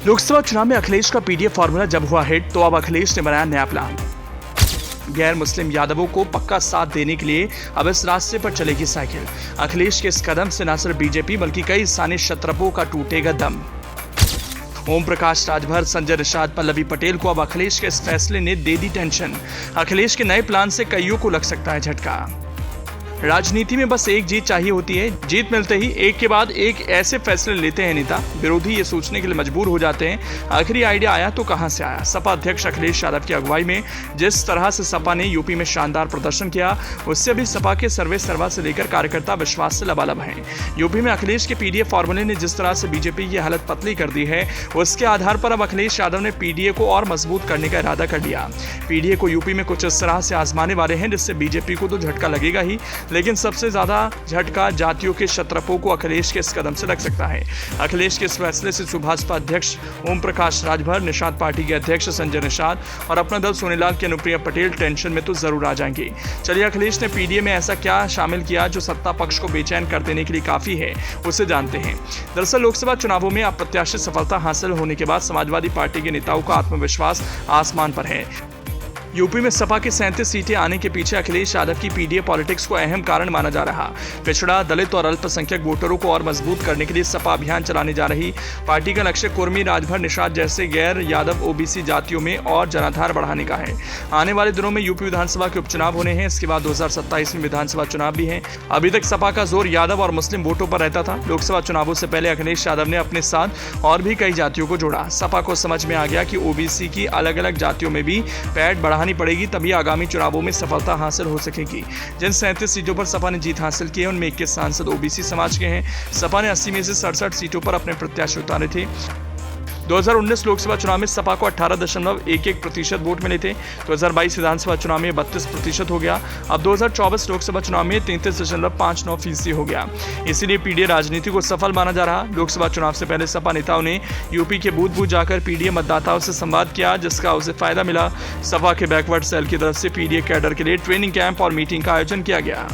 लोकसभा चुनाव में अखिलेश का पीडीए फॉर्मूला जब हुआ हिट, तो अब अखिलेश ने बनाया नया प्लान। गैर मुस्लिम यादवों को पक्का साथ देने के लिए अब इस रास्ते पर चलेगी साइकिल। अखिलेश के इस कदम से न सिर्फ बीजेपी बल्कि कई स्थानीय क्षत्रपों का टूटेगा दम। ओम प्रकाश राजभर, संजय निषाद, पल्लवी पटेल को अब अखिलेश के इस फैसले ने दे दी टेंशन। अखिलेश के नए प्लान से कईयों को लग सकता है झटका। राजनीति में बस एक जीत चाहिए होती है। जीत मिलते ही एक के बाद एक ऐसे फैसले लेते हैं नेता, विरोधी ये सोचने के लिए मजबूर हो जाते हैं आखिर आइडिया आया तो कहां से आया। सपा अध्यक्ष अखिलेश यादव की अगुवाई में जिस तरह से सपा ने यूपी में शानदार प्रदर्शन किया, उससे अभी सपा के सर्वे सर्वा से लेकर कार्यकर्ता विश्वास से लबालब हैं। यूपी में अखिलेश के पीडीए फॉर्मूले ने जिस तरह से बीजेपी की हालत पतली कर दी है, उसके आधार पर अब अखिलेश यादव ने पीडीए को और मजबूत करने का इरादा कर लिया। पीडीए को यूपी में कुछ इस तरह से आजमाने वाले हैं जिससे बीजेपी को तो झटका लगेगा ही, लेकिन सबसे ज्यादा झटका जातियों के क्षत्रपों को अखिलेश के इस कदम से लग सकता है। अखिलेश के इस फैसले से सुभाषपा अध्यक्ष ओम प्रकाश राजभर, निषाद पार्टी के अध्यक्ष संजय निषाद और अपना दल सोनीलाल की अनुप्रिया पटेल टेंशन में तो जरूर आ जाएंगे। चलिए, अखिलेश ने पीडीए में ऐसा क्या शामिल किया जो सत्ता पक्ष को बेचैन कर देने के लिए काफी है, उसे जानते हैं। दरअसल लोकसभा चुनावों में अप्रत्याशित सफलता हासिल होने के बाद समाजवादी पार्टी के नेताओं का आत्मविश्वास आसमान पर है। यूपी में सपा की 37 सीटें आने के पीछे अखिलेश यादव की पीडीए पॉलिटिक्स को अहम कारण माना जा रहा। पिछड़ा, दलित और अल्पसंख्यक वोटरों को और मजबूत करने के लिए सपा अभियान चलाने जा रही। पार्टी का लक्ष्य कुर्मी, राजभर, निषाद जैसे गैर यादव ओबीसी जातियों में और जनाधार बढ़ाने का है। आने वाले दिनों में यूपी विधानसभा के उपचुनाव होने हैं। इसके बाद 2027 में विधानसभा चुनाव भी है। अभी तक सपा का जोर यादव और मुस्लिम वोटों पर रहता था। लोकसभा चुनावों से पहले अखिलेश यादव ने अपने साथ और भी कई जातियों को जोड़ा। सपा को समझ में आ गया कि ओबीसी की अलग अलग जातियों में भी पैठ बढ़ानी पड़ेगी, तभी आगामी चुनावों में सफलता हासिल हो सकेगी। जिन 37 सीटों पर सपा ने जीत हासिल की है, उनमें 21 सांसद ओबीसी समाज के हैं। सपा ने 80 में से 67 सीटों पर अपने प्रत्याशी उतारे थे। 2019 लोकसभा चुनाव में सपा को 18.11% वोट मिले थे। 2022 विधानसभा चुनाव में 32% हो गया। अब 2024 लोकसभा चुनाव में 33.59% हो गया। इसीलिए पीडीए राजनीति को सफल माना जा रहा। लोकसभा चुनाव से पहले सपा नेताओं ने यूपी के बूथ बूथ जाकर पीडीए मतदाताओं से संवाद किया, जिसका उसे फायदा मिला। सपा के बैकवर्ड सेल की तरफ से पीडीए कैडर के लिए ट्रेनिंग कैंप और मीटिंग का आयोजन किया गया।